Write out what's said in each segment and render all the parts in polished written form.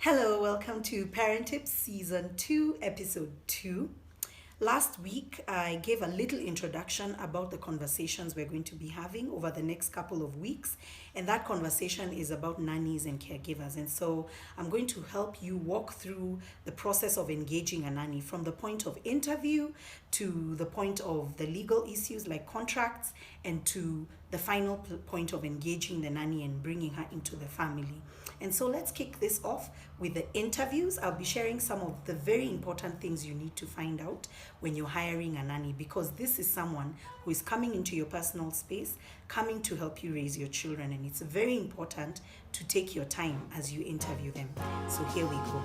Hello, welcome to Parent Tips Season 2, Episode 2. Last week, I gave a little introduction about the conversations we're going to be having over the next couple of weeks. And that conversation is about nannies and caregivers. And so I'm going to help you walk through the process of engaging a nanny from the point of interview to the point of the legal issues like contracts and to the final point of engaging the nanny and bringing her into the family. And so let's kick this off with the interviews. I'll be sharing some of the very important things you need to find out when you're hiring a nanny, because this is someone who is coming into your personal space, coming to help you raise your children. And it's very important to take your time as you interview them. So here we go.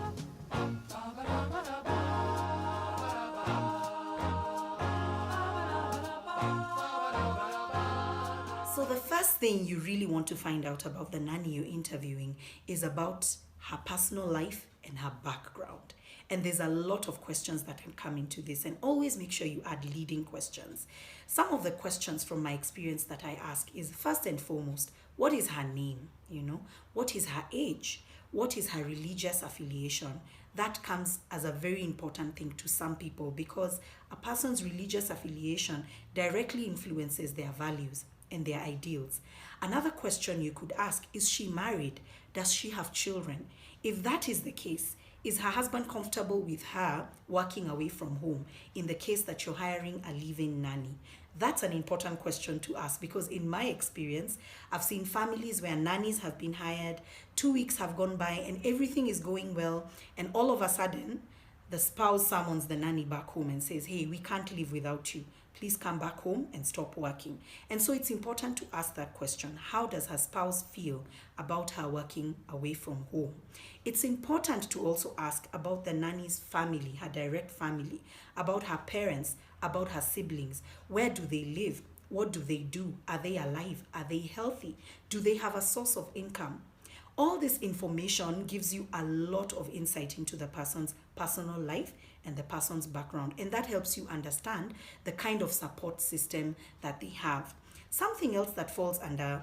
So the first thing you really want to find out about the nanny you're interviewing is about her personal life and her background. And there's a lot of questions that can come into this, and always make sure you add leading questions. Some of the questions from my experience that I ask is, first and foremost, what is her name? What is her age? What is her religious affiliation? That comes as a very important thing to some people, because a person's religious affiliation directly influences their values and their ideals. Another question you could ask, is she married? Does she have children? If that is the case, is her husband comfortable with her working away from home in the case that you're hiring a live-in nanny? That's an important question to ask, because in my experience, I've seen families where nannies have been hired, 2 weeks have gone by and everything is going well, and all of a sudden, the spouse summons the nanny back home and says, hey, we can't live without you. Please come back home and stop working. And so it's important to ask that question. How does her spouse feel about her working away from home? It's important to also ask about the nanny's family, her direct family, about her parents, about her siblings. Where do they live? What do they do? Are they alive? Are they healthy? Do they have a source of income? All this information gives you a lot of insight into the person's personal life and the person's background, and that helps you understand the kind of support system that they have. Something else that falls under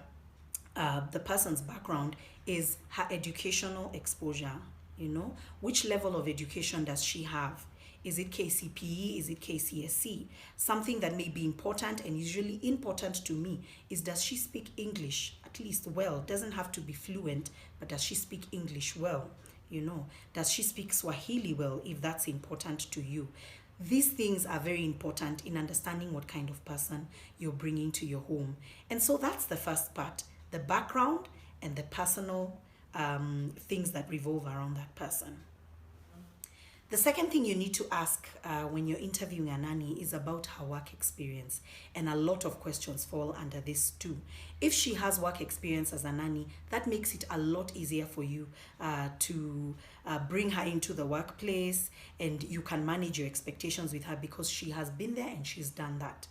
the person's background is her educational exposure. Which level of education does she have? Is it KCPE? Is it KCSE? Something that may be important and usually important to me is, does she speak English at least well? Doesn't have to be fluent, but does she speak English well? Does she speak Swahili well, if that's important to you? These things are very important in understanding what kind of person you're bringing to your home. And so that's the first part, the background and the personal things that revolve around that person. The second thing you need to ask when you're interviewing a nanny is about her work experience. And a lot of questions fall under this too. If she has work experience as a nanny, that makes it a lot easier for you to bring her into the workplace, and you can manage your expectations with her because she has been there and she's done that.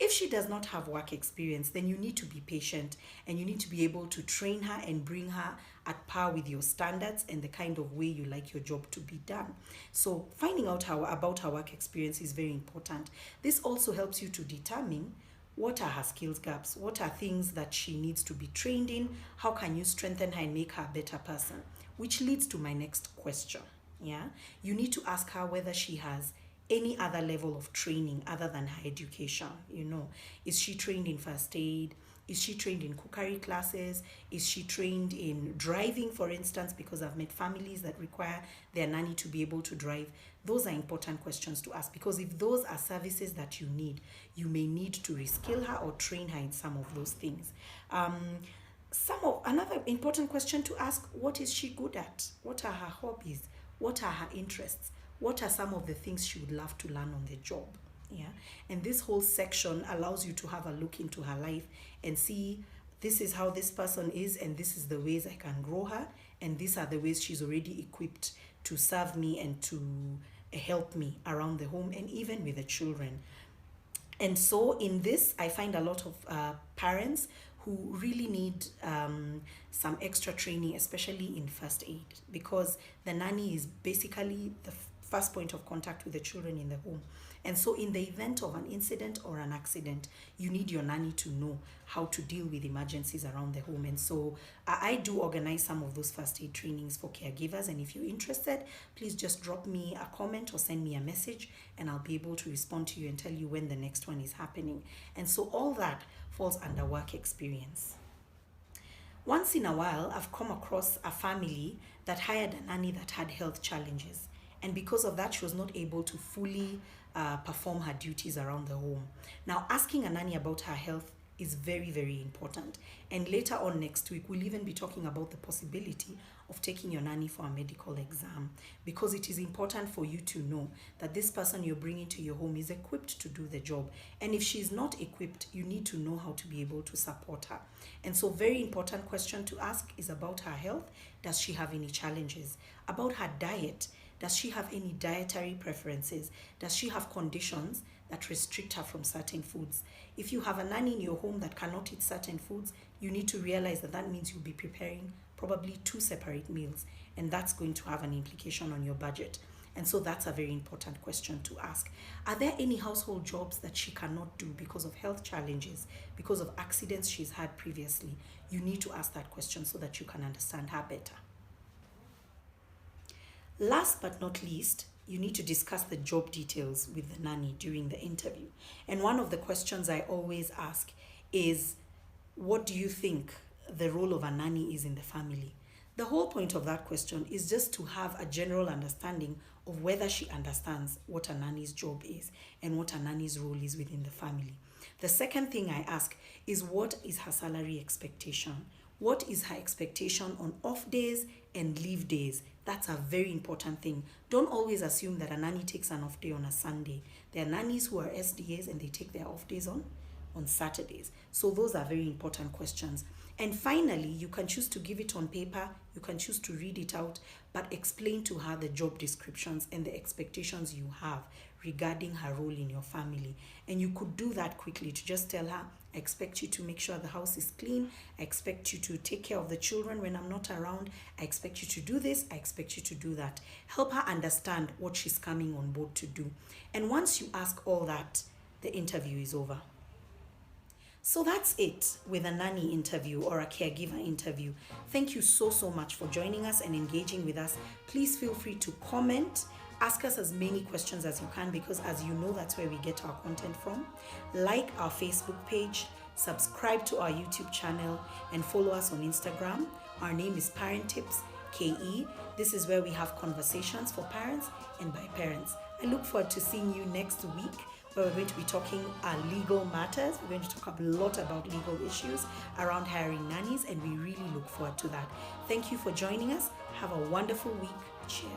If she does not have work experience, then you need to be patient and you need to be able to train her and bring her at par with your standards and the kind of way you like your job to be done. So finding out about her work experience is very important. This also helps you to determine what are her skills gaps, what are things that she needs to be trained in, how can you strengthen her and make her a better person, which leads to my next question. You need to ask her whether she has any other level of training other than her education. Is she trained in first aid? Is she trained in cookery classes? Is she trained in driving, for instance? Because I've met families that require their nanny to be able to drive. Those are important questions to ask, because if those are services that you need, you may need to reskill her or train her in some of those things. Another important question to ask, what is she good at? What are her hobbies? What are her interests? What are some of the things she would love to learn on the job? And this whole section allows you to have a look into her life and see, this is how this person is, and this is the ways I can grow her, and these are the ways she's already equipped to serve me and to help me around the home and even with the children. And so in this, I find a lot of parents who really need some extra training, especially in first aid, because the nanny is basically the first point of contact with the children in the home. And so in the event of an incident or an accident, you need your nanny to know how to deal with emergencies around the home. And so I do organize some of those first aid trainings for caregivers. And if you're interested, please just drop me a comment or send me a message, and I'll be able to respond to you and tell you when the next one is happening. And so all that falls under work experience. Once in a while, I've come across a family that hired a nanny that had health challenges. And because of that, she was not able to fully perform her duties around the home. Now, asking a nanny about her health is very, very important. And later on next week, we'll even be talking about the possibility of taking your nanny for a medical exam, because it is important for you to know that this person you're bringing to your home is equipped to do the job. And if she's not equipped, you need to know how to be able to support her. And so very important question to ask is about her health. Does she have any challenges? About her diet. Does she have any dietary preferences? Does she have conditions that restrict her from certain foods? If you have a nanny in your home that cannot eat certain foods, you need to realize that that means you'll be preparing probably 2 separate meals, and that's going to have an implication on your budget. And so that's a very important question to ask. Are there any household jobs that she cannot do because of health challenges, because of accidents she's had previously? You need to ask that question so that you can understand her better. Last but not least, you need to discuss the job details with the nanny during the interview. And one of the questions I always ask is, what do you think the role of a nanny is in the family? The whole point of that question is just to have a general understanding of whether she understands what a nanny's job is and what a nanny's role is within the family. The second thing I ask is, what is her salary expectation? What is her expectation on off days and leave days? That's a very important thing. Don't always assume that a nanny takes an off day on a Sunday. There are nannies who are SDAs and they take their off days on Saturdays. So those are very important questions. And finally, you can choose to give it on paper, you can choose to read it out, but explain to her the job descriptions and the expectations you have regarding her role in your family. And you could do that quickly to just tell her, I expect you to make sure the house is clean. I expect you to take care of the children when I'm not around. I expect you to do this. I expect you to do that. Help her understand what she's coming on board to do. And once you ask all that, the interview is over. So that's it with a nanny interview or a caregiver interview. Thank you so much for joining us and engaging with us. Please feel free to comment. Ask us as many questions as you can, because as you know, that's where we get our content from. Like our Facebook page, subscribe to our YouTube channel, and follow us on Instagram. Our name is Parent Tips KE. This is where we have conversations for parents and by parents. I look forward to seeing you next week, where we're going to be talking legal matters. We're going to talk a lot about legal issues around hiring nannies, and we really look forward to that. Thank you for joining us. Have a wonderful week. Cheers.